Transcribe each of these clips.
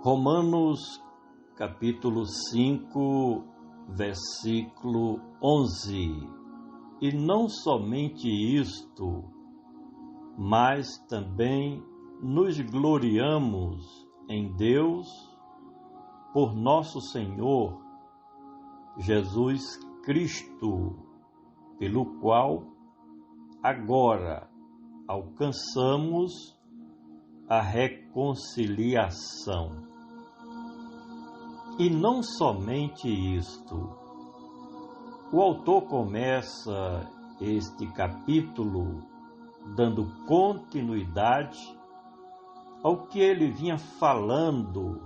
Romanos capítulo 5, versículo 11. E não somente isto, mas também nos gloriamos em Deus por nosso Senhor Jesus Cristo, pelo qual agora alcançamos a reconciliação. E não somente isto. O autor começa este capítulo dando continuidade ao que ele vinha falando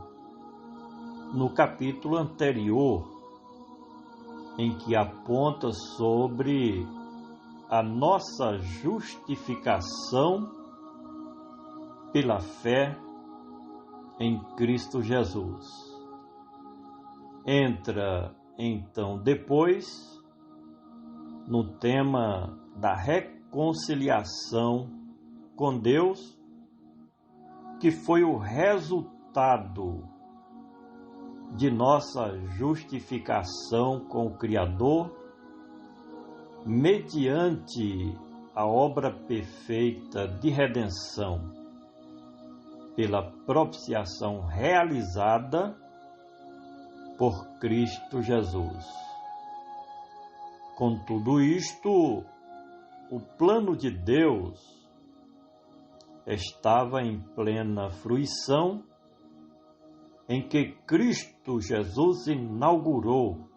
no capítulo anterior, em que aponta sobre a nossa justificação pela fé em Cristo Jesus. Entra então depois no tema da reconciliação com Deus, que foi o resultado de nossa justificação com o Criador, mediante a obra perfeita de redenção, pela propiciação realizada por Cristo Jesus. Com tudo isto, o plano de Deus estava em plena fruição, em que Cristo Jesus inaugurou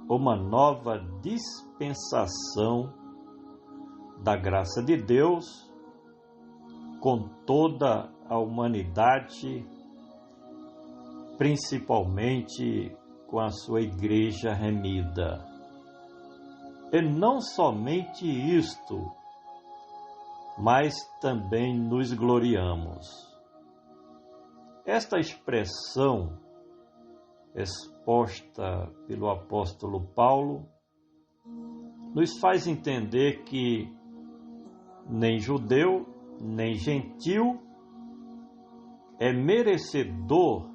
uma nova dispensação da graça de Deus com toda a humanidade, principalmente com a sua igreja remida. E não somente isto, mas também nos gloriamos. Esta expressão exposta pelo apóstolo Paulo nos faz entender que nem judeu, nem gentil é merecedor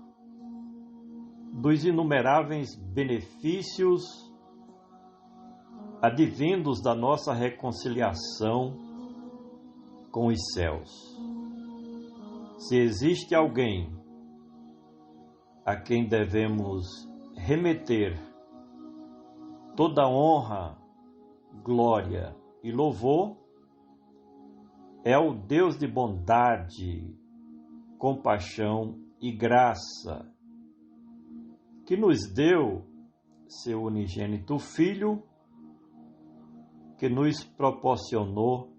dos inumeráveis benefícios advindos da nossa reconciliação com os céus. Se existe alguém a quem devemos remeter toda honra, glória e louvor, é o Deus de bondade, compaixão e graça, que nos deu seu unigênito Filho, que nos proporcionou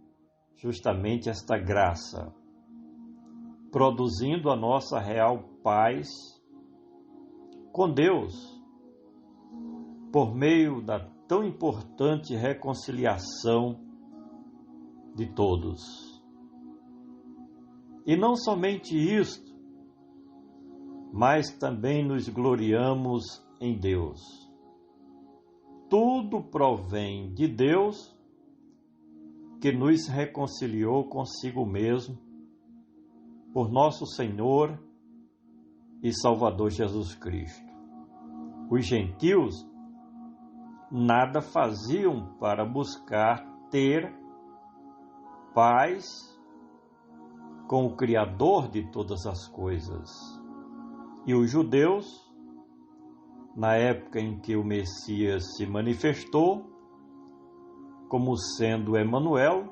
justamente esta graça, produzindo a nossa real paz com Deus, por meio da tão importante reconciliação de todos. E não somente isto, mas também nos gloriamos em Deus. Tudo provém de Deus, que nos reconciliou consigo mesmo, por nosso Senhor e Salvador Jesus Cristo. Os gentios nada faziam para buscar ter paz com o Criador de todas as coisas. E os judeus, na época em que o Messias se manifestou, como sendo Emanuel,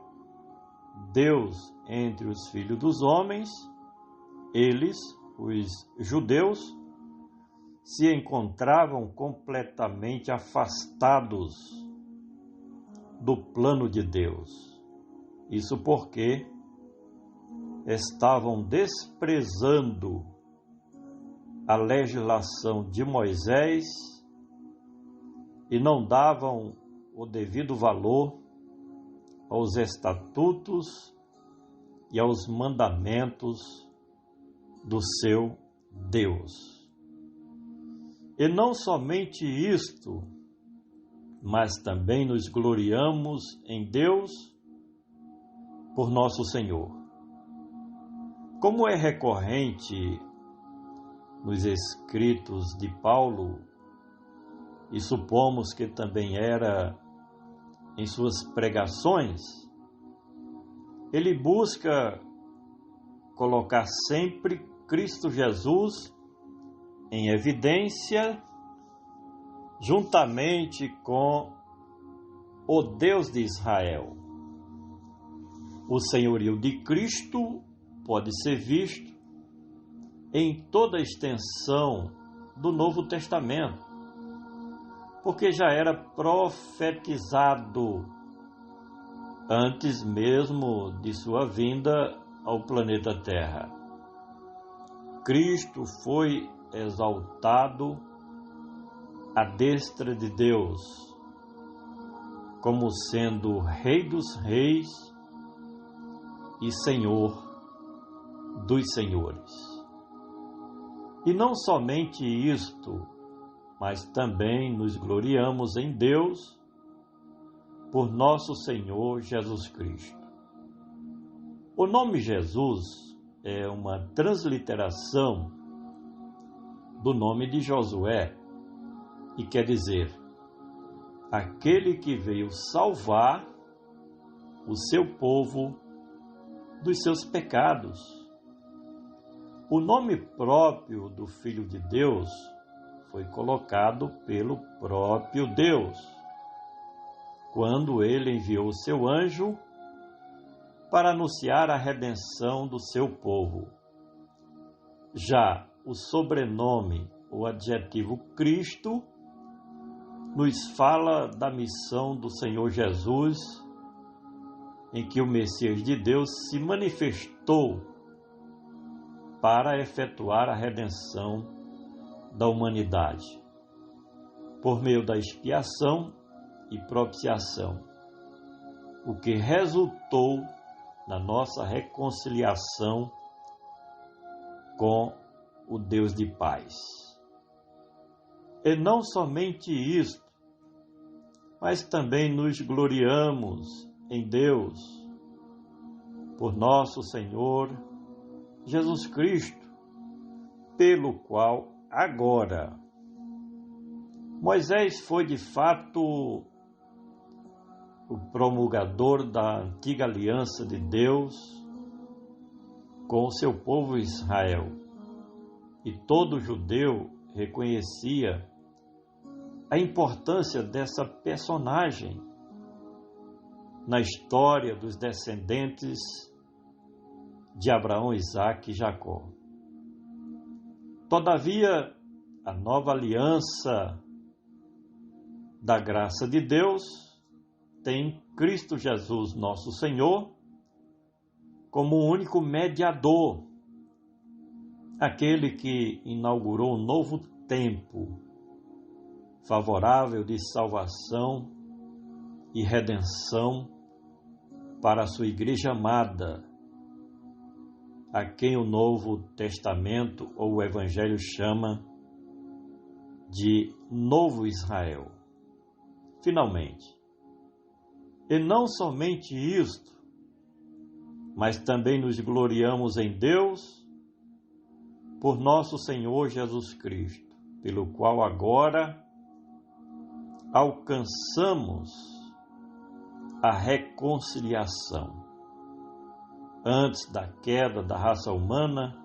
Deus entre os filhos dos homens, eles, os judeus, se encontravam completamente afastados do plano de Deus. Isso porque estavam desprezando a legislação de Moisés e não davam o devido valor aos estatutos e aos mandamentos do seu Deus. E não somente isto, mas também nos gloriamos em Deus por nosso Senhor. Como é recorrente nos escritos de Paulo, e supomos que também era em suas pregações, ele busca colocar sempre Cristo Jesus em evidência, juntamente com o Deus de Israel. O senhorio de Cristo pode ser visto em toda a extensão do Novo Testamento, porque já era profetizado antes mesmo de sua vinda ao planeta Terra. Cristo foi exaltado à destra de Deus, como sendo Rei dos Reis e Senhor dos Senhores. E não somente isto, mas também nos gloriamos em Deus por nosso Senhor Jesus Cristo. O nome Jesus é uma transliteração do nome de Josué e quer dizer aquele que veio salvar o seu povo dos seus pecados. O nome próprio do Filho de Deus foi colocado pelo próprio Deus, quando ele enviou o seu anjo para anunciar a redenção do seu povo. Já o sobrenome, o adjetivo Cristo, nos fala da missão do Senhor Jesus, em que o Messias de Deus se manifestou para efetuar a redenção da humanidade, por meio da expiação e propiciação, o que resultou na nossa reconciliação com o Deus de paz. E não somente isto, mas também nos gloriamos em Deus, por nosso Senhor Jesus Cristo, pelo qual agora Moisés foi de fato o promulgador da antiga aliança de Deus com o seu povo Israel, e todo judeu reconhecia a importância dessa personagem na história dos descendentes de Abraão, Isaque e Jacó. Todavia, a nova aliança da graça de Deus tem Cristo Jesus, nosso Senhor, como o único mediador, aquele que inaugurou um novo tempo favorável de salvação e redenção para a sua igreja amada, a quem o Novo Testamento ou o Evangelho chama de Novo Israel. Finalmente, e não somente isto, mas também nos gloriamos em Deus por nosso Senhor Jesus Cristo, pelo qual agora alcançamos a reconciliação. Antes da queda da raça humana,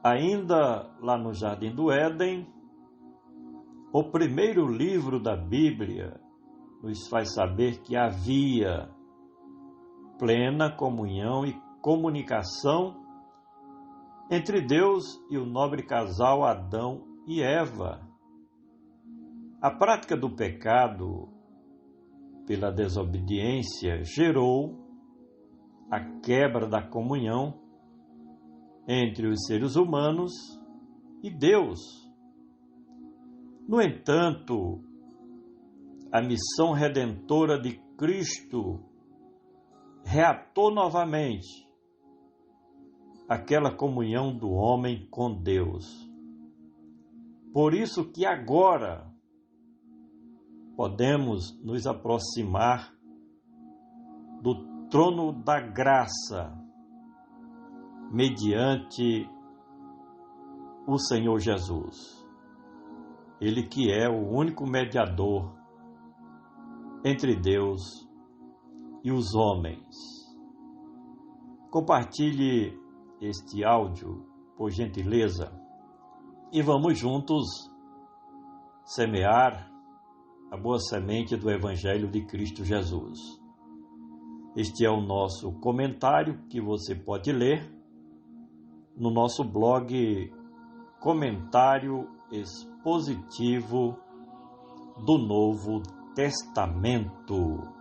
ainda lá no Jardim do Éden, o primeiro livro da Bíblia nos faz saber que havia plena comunhão e comunicação entre Deus e o nobre casal Adão e Eva. A prática do pecado pela desobediência gerou a quebra da comunhão entre os seres humanos e Deus. No entanto, a missão redentora de Cristo reatou novamente aquela comunhão do homem com Deus. Por isso que agora podemos nos aproximar do trono da graça mediante o Senhor Jesus. Ele que é o único mediador entre Deus e os homens. Compartilhe este áudio, por gentileza, e vamos juntos semear a boa semente do Evangelho de Cristo Jesus. Este é o nosso comentário que você pode ler no nosso blog Comentário Expositivo do Novo Testamento.